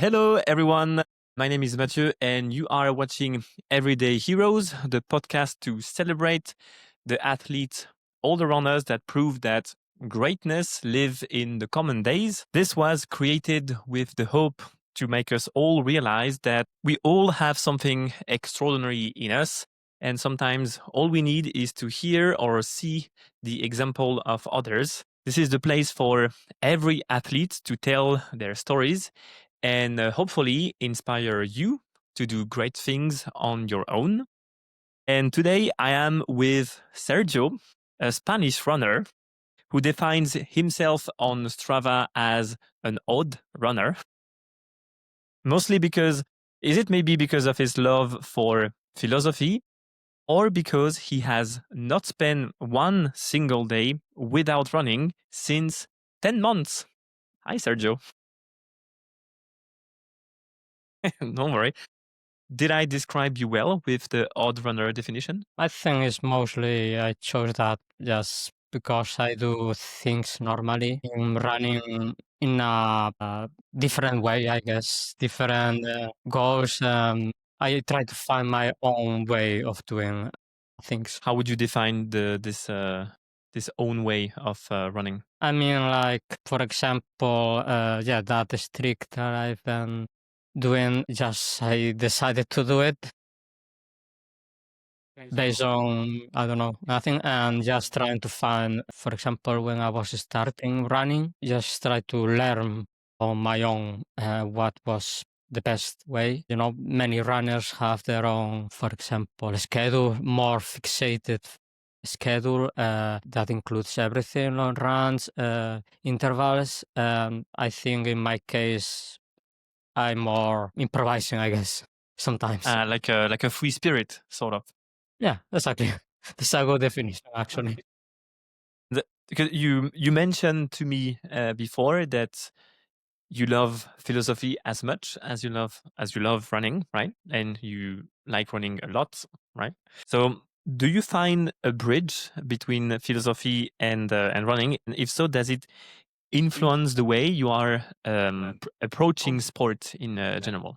Hello, everyone. My name is Mathieu, and you are watching Everyday Heroes, the podcast to celebrate the athletes all around us that prove that greatness lives in the common days. This was created with the hope to make us all realize that we all have something extraordinary in us. And sometimes all we need is to hear or see the example of others. This is the place for every athlete to tell their stories and hopefully inspire you to do great things on your own. And today I am with Sergio, a Spanish runner who defines himself on Strava as an odd runner. Mostly because, is it maybe because of his love for philosophy, or because he has not spent one single day without running since 10 months? Hi, Sergio. Don't worry. Did I describe you well with the odd runner definition? I think it's mostly I chose that just because I do things normally. I'm running in a different way, I guess, different goals. I try to find my own way of doing things. How would you define this own way of running? I mean, like, for example, that streak that I've been doing, just I decided to do it based on, I don't know, nothing, and just trying to find, for example, when I was starting running, just try to learn on my own what was the best way. You know, many runners have their own, for example, schedule, more fixated schedule that includes everything on runs, intervals. I think in my case, I'm more improvising, I guess, sometimes. Like a free spirit, sort of. Yeah, exactly. That's a good definition, actually. Because you mentioned to me before that you love philosophy as much as you love running, right? And you like running a lot, right? So do you find a bridge between philosophy and running? And if so, does it influence the way you are approaching sport in general?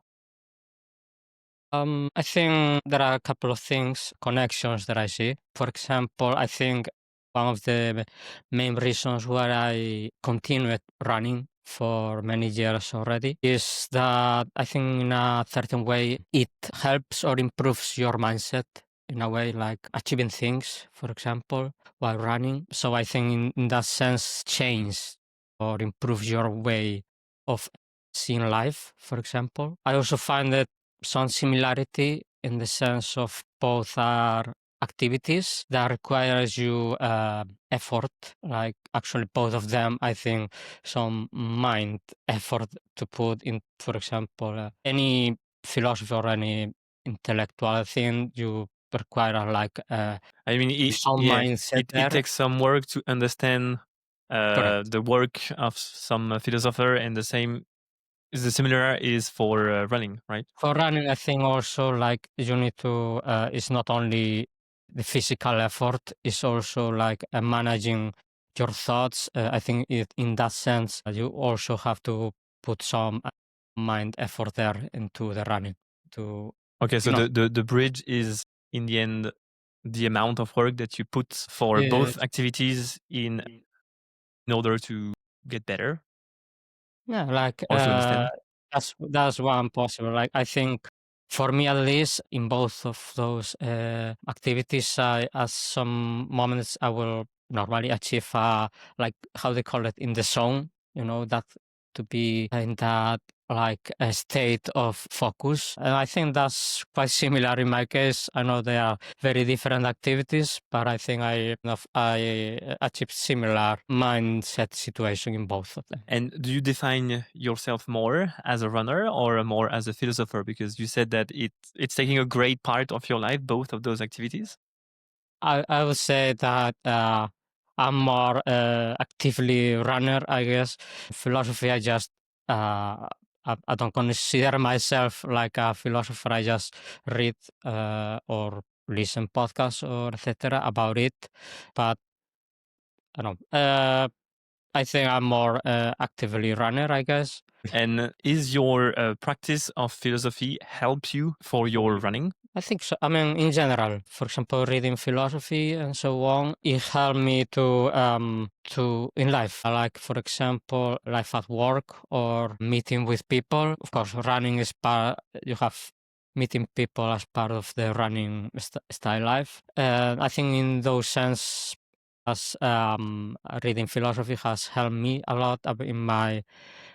I think there are a couple of things, connections that I see. For example, I think one of the main reasons why I continued running for many years already is that I think in a certain way it helps or improves your mindset in a way, like achieving things, for example, while running. So I think in that sense, change or improves your way of seeing life, for example. I also find that some similarity in the sense of both are activities that requires you effort, like actually both of them I think some mind effort to put in, for example, any philosophy or any intellectual thing you require like I mean, some yeah, mindset it there. takes some work to understand Correct. the work of some philosopher, and the similar is for running, right? For running, I think also like you need to, it's not only the physical effort, it's also like managing your thoughts. I think in that sense, you also have to put some mind effort there into the running to, Okay, you so know, the bridge is in the end the amount of work that you put for uh, both activities in order to get better yeah, like or to understand. that's one possible. Like I think for me at least, in both of those activities, at some moments I will normally achieve like how they call it in the zone. You know that to be in that like a state of focus, and I think that's quite similar in my case. I know they are very different activities, but I think I achieved similar mindset situation in both of them. And do you define yourself more as a runner or more as a philosopher? Because you said that it's taking a great part of your life, both of those activities. I would say that I'm more actively runner, I guess. Philosophy, I just I don't consider myself like a philosopher. I just read or listen podcasts or etc. about it. But I don't know. I think I'm more actively runner, I guess. And is your practice of philosophy help you for your running? I think so. I mean, in general, for example, reading philosophy and so on, it helped me to in life. Like, for example, life at work or meeting with people. Of course, running is part. You have meeting people as part of the running style life. I think in those sense, as reading philosophy has helped me a lot in my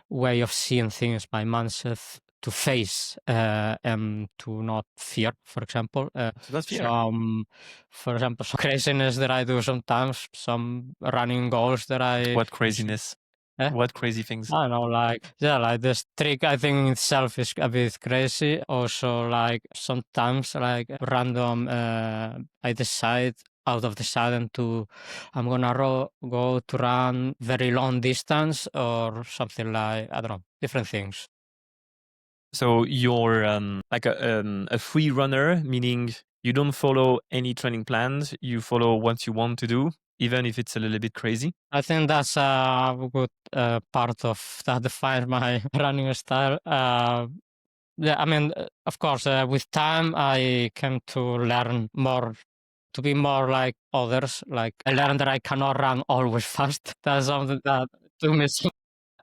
way of seeing things, my mindset to face and to not fear, for example. So that's fear. Some, for example, some craziness that I do sometimes, some running goals that I What craziness? eh? What crazy things? I don't know, like, yeah, like this trick I think in itself is a bit crazy. Also, like, sometimes, like, random, I decide out of the sudden I'm gonna go to run very long distance or something like, I don't know, different things. So you're like a free runner, meaning you don't follow any training plans. You follow what you want to do, even if it's a little bit crazy. I think that's a good part of that defines my running style. Yeah, I mean, of course, with time, I came to learn more, to be more like others. Like, I learned that I cannot run always fast. That's something that took me some.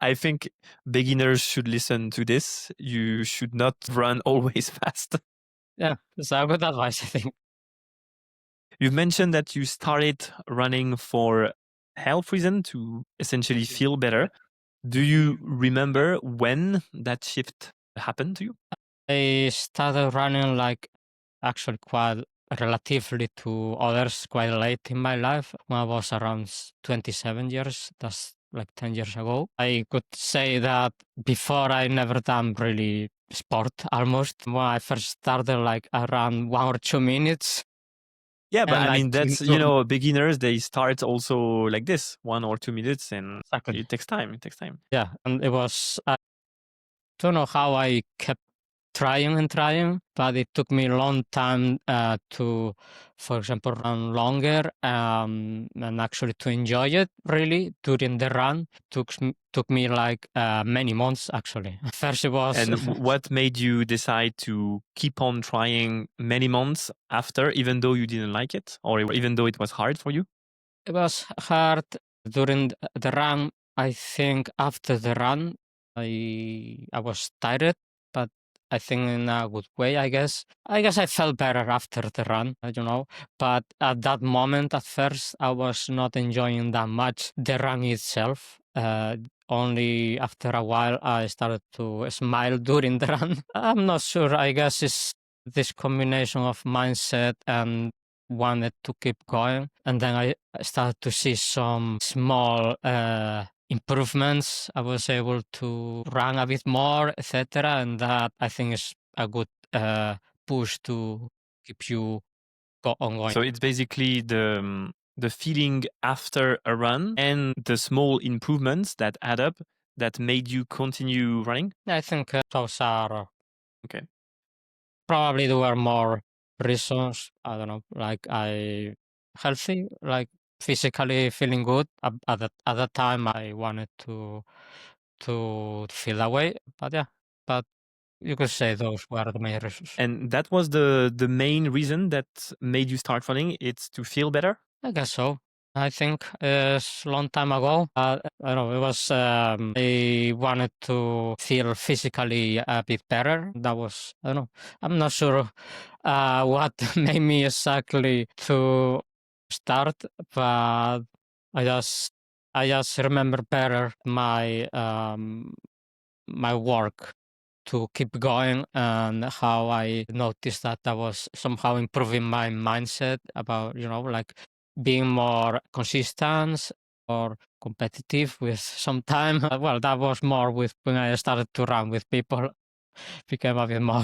I think beginners should listen to this. You should not run always fast. Yeah, it's a good advice, I think. You've mentioned that you started running for health reason to essentially feel better. Do you remember when that shift happened to you? I started running like actually quite relatively to others quite late in my life when I was around 27 years. That's like 10 years ago. I could say that before I never done really sport almost. When I first started, like around 1 or 2 minutes. Yeah, but And I I mean, came that's, to beginners, they start also like this, 1 or 2 minutes, and exactly. it takes time. It takes time. Yeah. And it was, I don't know how I kept trying and trying, but it took me a long time to, for example, run longer and actually to enjoy it really during the run. Took me like many months actually. First it was And what made you decide to keep on trying many months after, even though you didn't like it, or even though it was hard for you? it was hard during the run. I think after the run, I was tired, but I think in a good way. I guess I felt better after the run. I don't know, but at that moment, at first, I was not enjoying that much the run itself. Only after a while, I started to smile during the run. I'm not sure. I guess it's this combination of mindset and wanted to keep going. And then I started to see some small improvements. I was able to run a bit more, etc. And that I think is a good push to keep you on going. So it's basically the feeling after a run and the small improvements that add up that made you continue running. I think those are Okay. probably there were more reasons. I don't know, like I healthy, like physically feeling good. At that time, I wanted to feel that way. But yeah, but you could say those were the main reasons. And that was the main reason that made you start running. It's to feel better. I guess so. I think it's a long time ago. I don't know. It was I wanted to feel physically a bit better. That was I don't know. I'm not sure what made me exactly to start, but I just I just remember better my work to keep going and how I noticed that I was somehow improving my mindset about, like being more consistent or competitive with some time. Well, that was more with when I started to run with people, became a bit more,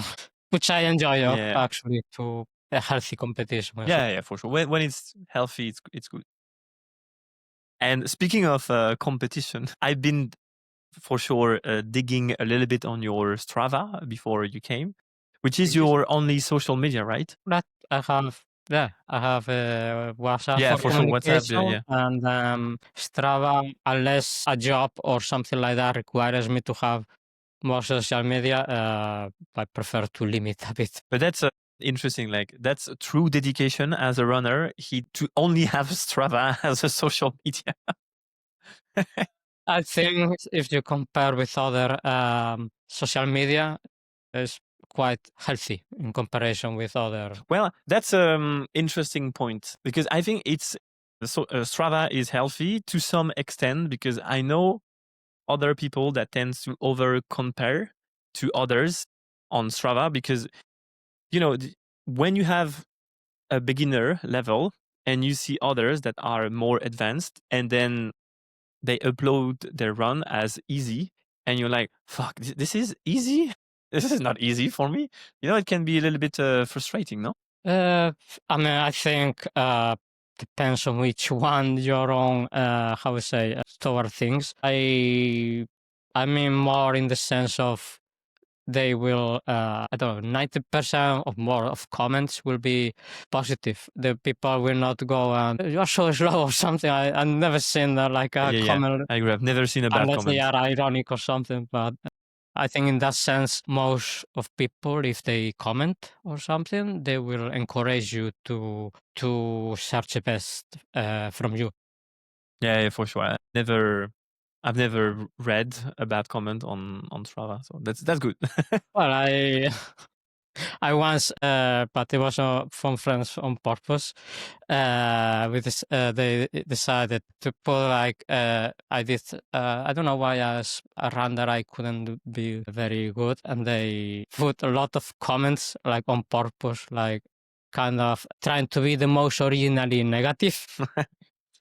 which I enjoy Yeah. actually to a healthy competition. Yeah, yeah, for sure. When it's healthy, it's good. And speaking of competition, I've been for sure digging a little bit on your Strava before you came, which is your only social media, right? That I have Yeah, I have WhatsApp Yeah, for for sure. WhatsApp. Yeah, communication yeah. and Strava, unless a job or something like that requires me to have more social media, I prefer to limit a bit. But that's interesting. Like that's a true dedication as a runner. He to only have Strava as a social media. I think if you compare with other social media, it's quite healthy in comparison with other. Well, that's interesting point because I think it's Strava is healthy to some extent because I know other people that tends to over compare to others on Strava because you know when you have a beginner level and you see others that are more advanced and then they upload their run as easy and you're like fuck this is easy. This is not easy for me. You know, it can be a little bit frustrating, no? I mean, I think depends on which one you're on. How we say toward things. I mean more in the sense of they will. I don't know. 90% or more of comments will be positive. The people will not go and you're so slow or something. I've never seen like a Yeah, yeah, comment I agree. I've never seen a bad unless they comment. are ironic or something. But I think in that sense, most of people, if they comment or something, they will encourage you to search the best from you. Yeah, yeah, for sure. I've never read a bad comment on Strava, so that's good. Well, I once, but it was from friends on purpose. With this, they decided to put like I did. I don't know why a run that I couldn't be very good, and they put a lot of comments like on purpose, like kind of trying to be the most originally negative.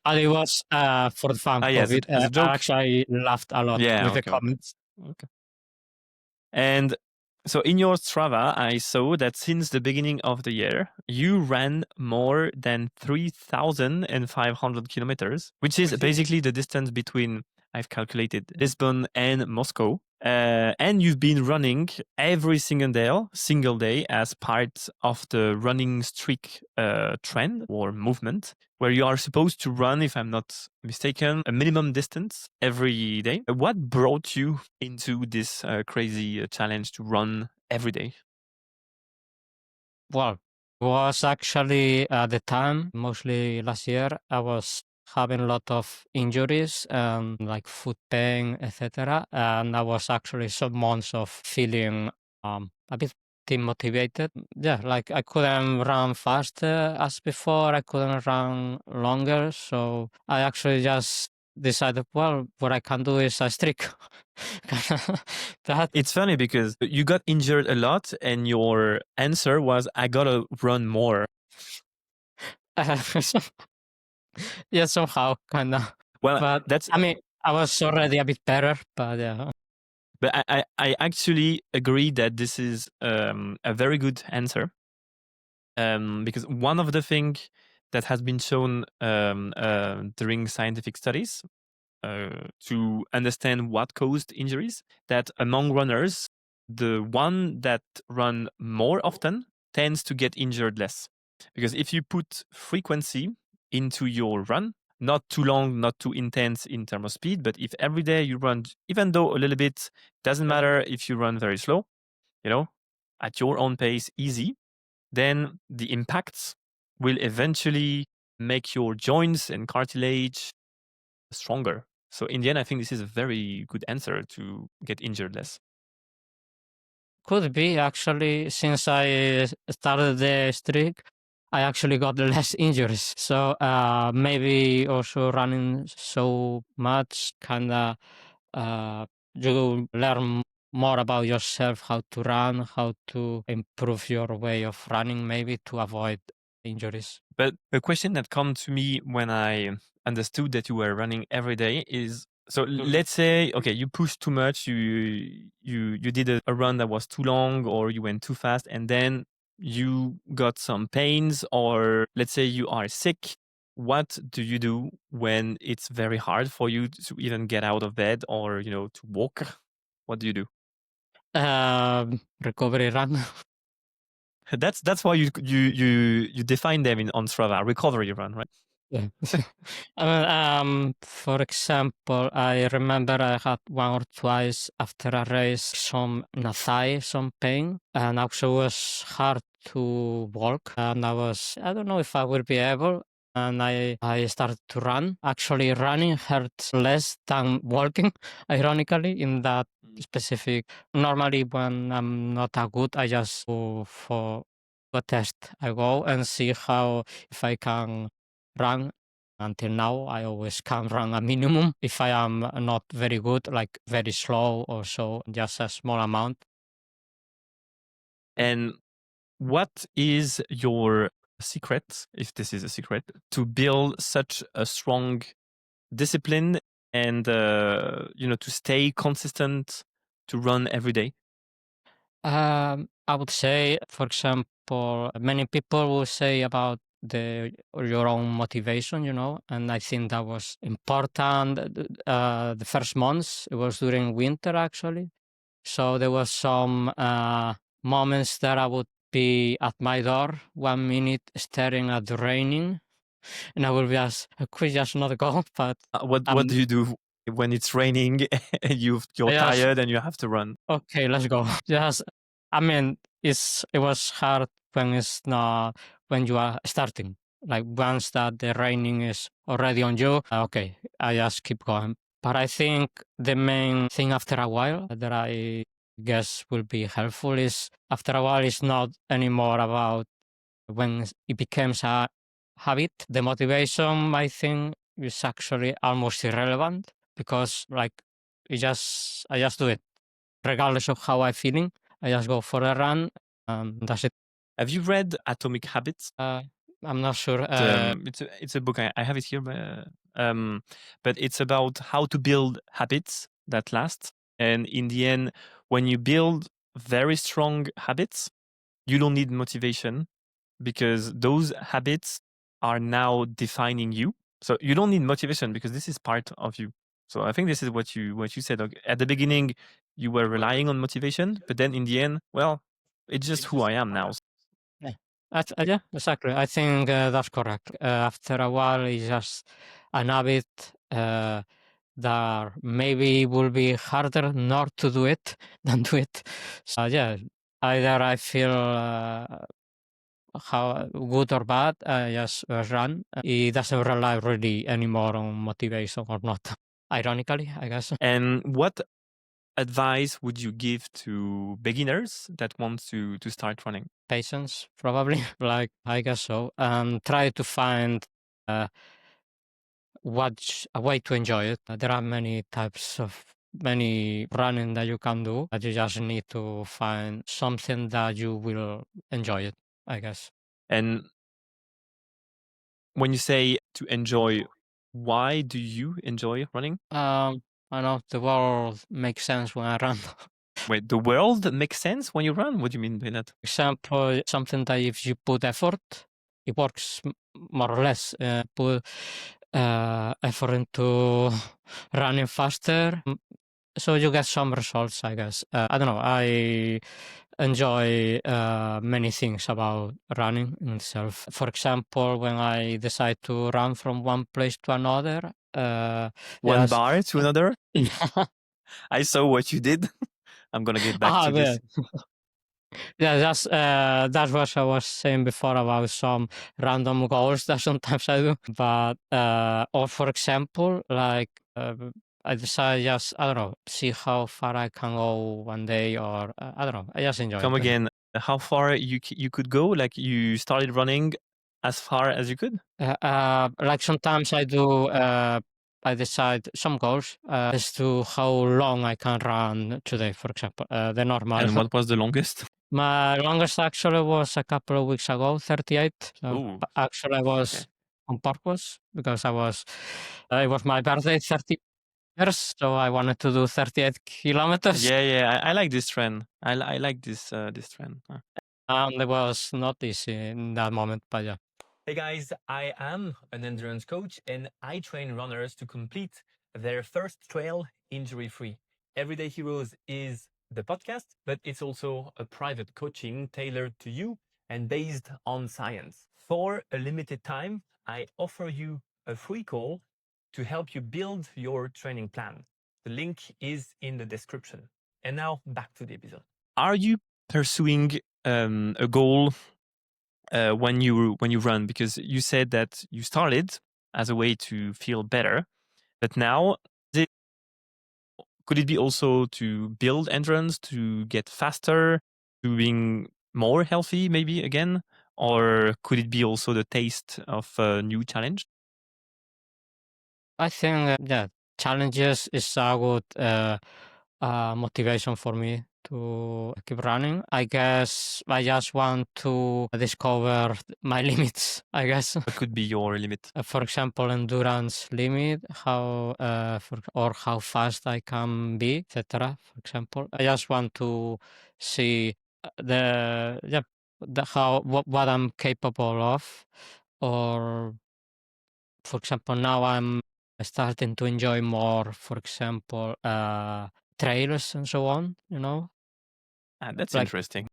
And it was for the fun Ah, yeah, of it. as a I joke. actually laughed a lot Yeah, with the okay, okay, comments. okay. And so in your Strava, I saw that since the beginning of the year, you ran more than 3,500 kilometers, which is basically the distance between, I've calculated, Lisbon and Moscow. And you've been running every single day as part of the running streak trend or movement, where you are supposed to run, if I'm not mistaken, a minimum distance every day. What brought you into this crazy challenge to run every day? Well, was actually at the time, mostly last year, I was having a lot of injuries and like foot pain, etc. And I was actually some months of feeling a bit demotivated. Yeah, like I couldn't run faster as before. I couldn't run longer. So I actually just decided, well, what I can do is a streak. that It's funny because you got injured a lot, and your answer was, I gotta run more. yeah, somehow, kind of. Well, But that's I mean, I was already a bit better, but yeah. but I actually agree that this is a very good answer because one of the things that has been shown during scientific studies to understand what caused injuries, that among runners, the one that run more often tends to get injured less. Because if you put frequency into your run, not too long, not too intense in terms of speed, but if every day you run, even though a little bit, doesn't matter if you run very slow, you know, at your own pace, easy, then the impacts will eventually make your joints and cartilage stronger. So in the end, I think this is a very good answer to get injured less. Could be actually, since I started the streak, I actually got less injuries. So maybe also running so much kind of you learn more about yourself, how to run, how to improve your way of running, maybe to avoid injuries. But a question that comes to me when I understood that you were running every day is, so let's say, okay, you pushed too much, you did a run that was too long, or you went too fast, and then you got some pains, or let's say you are sick. What do you do when it's very hard for you to even get out of bed or to walk? What do you do? Recovery run. That's why you define them on Strava, recovery run, right? Yeah. For example, I remember I had one or twice after a race some in a thigh, some pain, and also was hard to walk. And I don't know if I will be able. And I started to run. Actually, running hurts less than walking, ironically, in that specific. Normally, when I'm not that good, I just go for a test. I go and see how if I can run. Until now, I always can run a minimum. If I am not very good, like very slow or so, just a small amount. And what is your secret, if this is a secret, to build such a strong discipline and to stay consistent to run every day? I would say, for example, many people will say about your own motivation, and I think that was important. The first months, it was during winter actually, so there was some moments that I would be at my door 1 minute staring at the raining, and I will be I could just not go, but What um, do you do when it's raining and you're I just tired and you have to run? okay, let's go. Just, I mean, it was hard when it's not when you are starting. Like once that the raining is already on you, okay, I just keep going. But I think the main thing after a while that I guess will be helpful is after a while it's not anymore about when it becomes a habit. The motivation I think is actually almost irrelevant because like I just do it regardless of how I'm feeling. I just go for a run. That's it. Have you read Atomic Habits? I'm not sure. It's a book. I have it here, but it's about how to build habits that last. And in the end, when you build very strong habits, you don't need motivation because those habits are now defining you. So you don't need motivation because this is part of you. So I think this is what you said. Okay, at the beginning, you were relying on motivation, but then in the end, well, it's just who I am now. Yeah, yeah, exactly. I think that's correct. After a while, it's just an habit that maybe will be harder not to do it than do it. Yeah, either I feel how good or bad, I just run. It doesn't rely really anymore on motivation or not. Ironically, I guess. And what advice would you give to beginners that want to start running? Patience, probably. Like, I guess so. Try to find uh, a way to enjoy it. There are many types of many running that you can do, but you just need to find something that you will enjoy it, I guess. And when you say to enjoy, why do you enjoy running? I know the world makes sense when I run. Wait, the world makes sense when you run? What do you mean by that? Example, something that if you put effort, it works more or less. Put effort into running faster, so you get some results, I guess. I don't know. I enjoy many things about running in itself. For example, when I decide to run from one place to another, One yes. bar to another? I saw what you did. I'm gonna get back to Yeah. this. Yeah, that's what I was saying before about some random goals that sometimes I do. But or for example, like I decide just I don't know, see how far I can go one day, or I don't know. I just enjoy Come it. again. How far you could go? Like you started running as far as you could? Like sometimes I do. I decide some goals as to how long I can run today. For example, the normal. And what was the longest? My longest actually was a couple of weeks ago, 38. So Oh, actually, I okay. was on purpose because it was my birthday, 30 years, so I wanted to do 38 kilometers. Yeah, yeah. I like this trend. I like this trend. And it was not easy in that moment, but yeah. Hey guys, I am an endurance coach and I train runners to complete their first trail injury free. Everyday Heroes is the podcast, but it's also a private coaching tailored to you and based on science. For a limited time, I offer you a free call to help you build your training plan. The link is in the description. And now back to the episode. Are you pursuing a goal when you run? Because you said that you started as a way to feel better, but now could it be also to build endurance, to get faster, to being more healthy, maybe again, or could it be also the taste of a new challenge? I think, yeah, challenges is a good motivation for me to keep running. I guess I just want to discover my limits, I guess. What could be your limit? For example, endurance limit, or how fast I can be, etc. For example, I just want to see the yeah the how what I'm capable of, or for example, now I'm starting to enjoy more, for example, trails and so on, That's like interesting.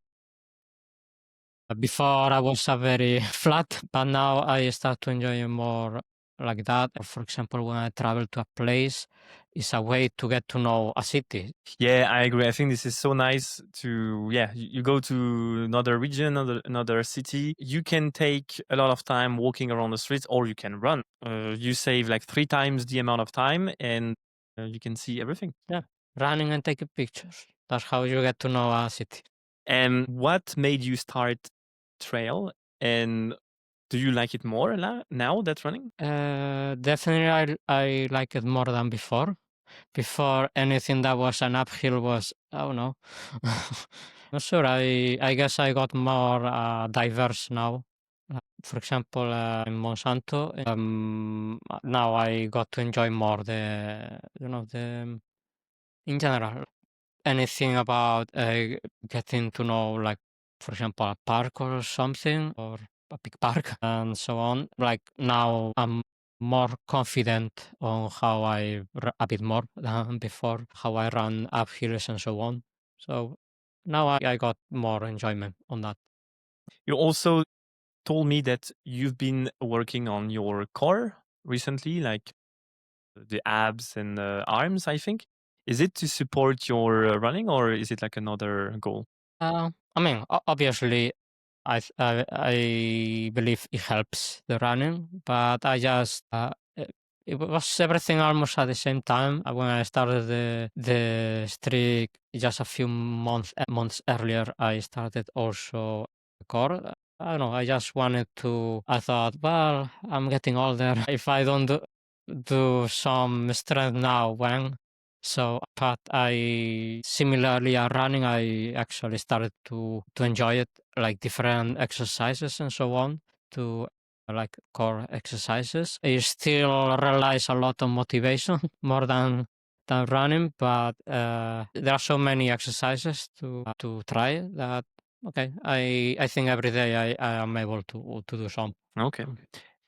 before I was a very flat, but now I start to enjoy it more like that. For example, when I travel to a place, it's a way to get to know a city. Yeah, I agree. I think this is so nice to, yeah, you go to another region, another city. You can take a lot of time walking around the streets or you can run. You save like 3 times the amount of time and you can see everything. Yeah, running and taking pictures. That's how you get to know a city. And what made you start trail? And do you like it more now that's running? Definitely, I like it more than before. Before, anything that was an uphill was, I don't know. Not sure. I guess I got more diverse now. For example, in Monsanto, now I got to enjoy more in general, anything about getting to know, like, for example, a park or something, or a big park, and so on. Like, now I'm more confident on how a bit more than before, how I run up hills and so on. So now I got more enjoyment on that. You also told me that you've been working on your core recently, like the abs and the arms, I think. Is it to support your running or is it like another goal? I mean, obviously, I believe it helps the running, but it was everything almost at the same time. When I started the streak just a few months earlier, I started also core. I don't know. I just wanted to. I thought, well, I'm getting older. If I don't do some strength now, when? So, but I similarly running, I actually started to enjoy it, like different exercises and so on, to like core exercises. I still relies a lot on motivation more than running, but there are so many exercises to try that okay. I think every day I am able to do some. Okay.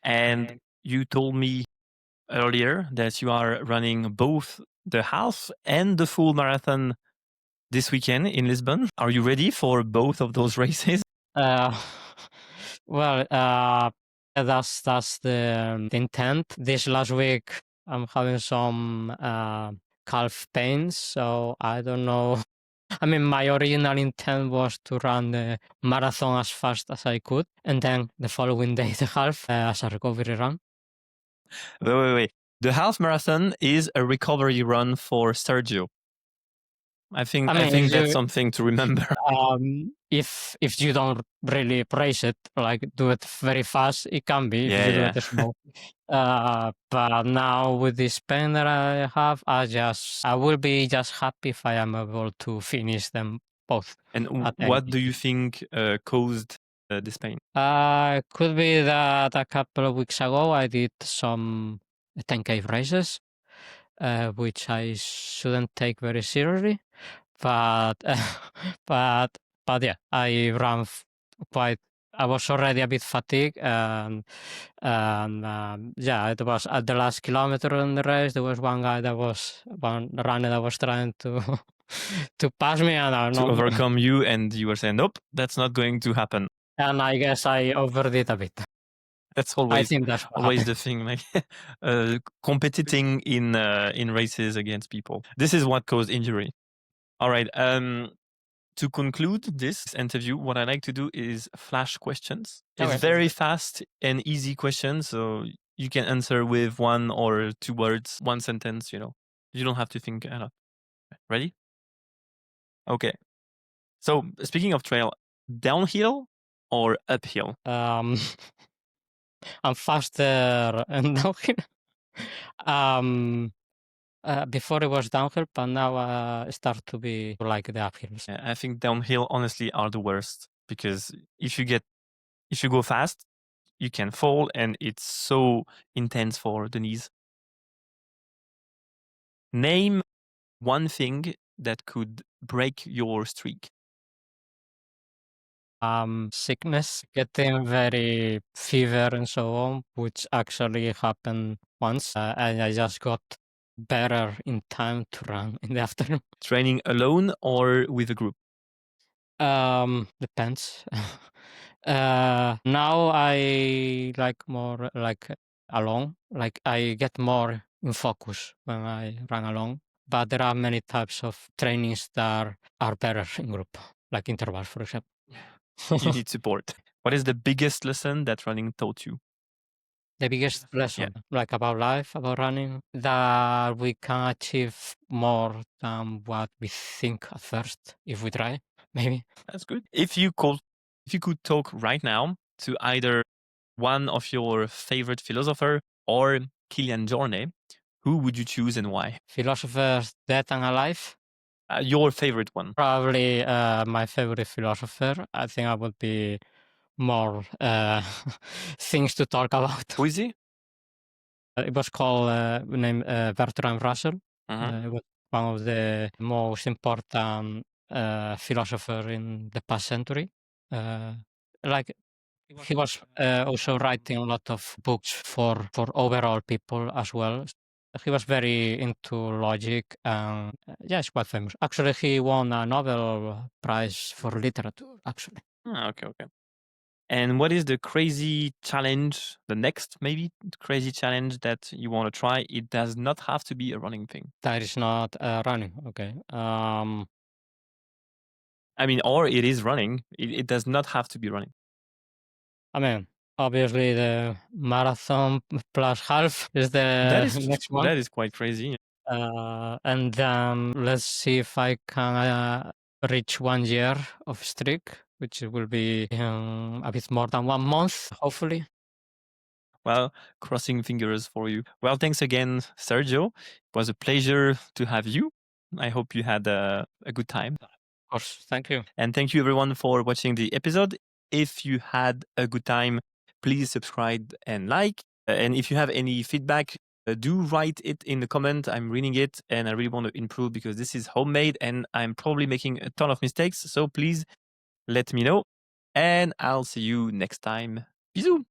And you told me earlier that you are running both the half and the full marathon this weekend in Lisbon. Are you ready for both of those races? Uh, well, that's the intent. This last week, I'm having some calf pains, so I don't know. I mean, my original intent was to run the marathon as fast as I could, and then the following day the half as a recovery run. Wait. The half marathon is a recovery run for Sergio. I I I mean, think that's something to remember. if you don't really race it, like do it very fast, it can be if Yeah, you do yeah. it slow. But now with this pain that I have, I will be just happy if I am able to finish them both And at any. what do you think caused this pain? Could be that a couple of weeks ago I did some 10K races, which I shouldn't take very seriously. But but but yeah, I ran quite. I was already a bit fatigued, and yeah, it was at the last kilometer in the race. There was one runner that was trying to to pass me, and I don't To know. overcome you, and you were saying, nope, that's not going to happen. And I guess I overdid a bit. That's I always think that's what always happened. the thing, like competing in races against people. This is what caused injury. All right. To conclude this interview, what I like to do is flash questions. It's Okay. very fast and easy questions, so you can answer with one or two words, one sentence. You don't have to think a lot. Ready? Okay. So speaking of trail, downhill or uphill? I'm faster and downhill. Before it was downhill, but now it start to be like the uphills. Yeah, I think downhill honestly are the worst because if you go fast, you can fall and it's so intense for the knees. Name one thing that could break your streak. Sickness, getting very fever and so on, which actually happened once, and I just got better in time to run in the afternoon. Training alone or with a group? Depends. Now I like more like alone. Like I get more in focus when I run alone. But there are many types of trainings that are better in group, like intervals, for example. You need support. What is the biggest lesson that running taught you? The biggest Yeah, lesson, like about life, about running, that we can achieve more than what we think at first if we try, maybe. that's good. If you could talk right now to either one of your favorite philosopher or Kilian Jornet, who would you choose and why? Philosophers dead and alive. Your favorite one. Probably my favorite philosopher. I think I would be more things to talk about. Who is he? It was called named Bertrand Russell. Mhm. It was one of the most important philosopher in the past century. Like he was also writing a lot of books for overall people as well. He was very into logic and yeah, it's quite famous. Actually, he won a Nobel Prize for literature. Actually, Okay, okay. And what is the crazy challenge, the next maybe crazy challenge that you want to try? It does not have to be a running thing. that is not running. Okay. I mean, or it is running. It does not have to be running. I mean, obviously the marathon plus half is That the is next one. that is quite crazy. And let's see if I can reach 1 year of streak, which will be a bit more than 1 month, hopefully. Well, crossing fingers for you. Well, thanks again, Sergio. It was a pleasure to have you. I hope you had a good time. Of course, thank you. And thank you everyone for watching the episode. If you had a good time, please subscribe and like. And if you have any feedback, do write it in the comment. I'm reading it and I really want to improve because this is homemade and I'm probably making a ton of mistakes. So please let me know. And I'll see you next time. Bisous.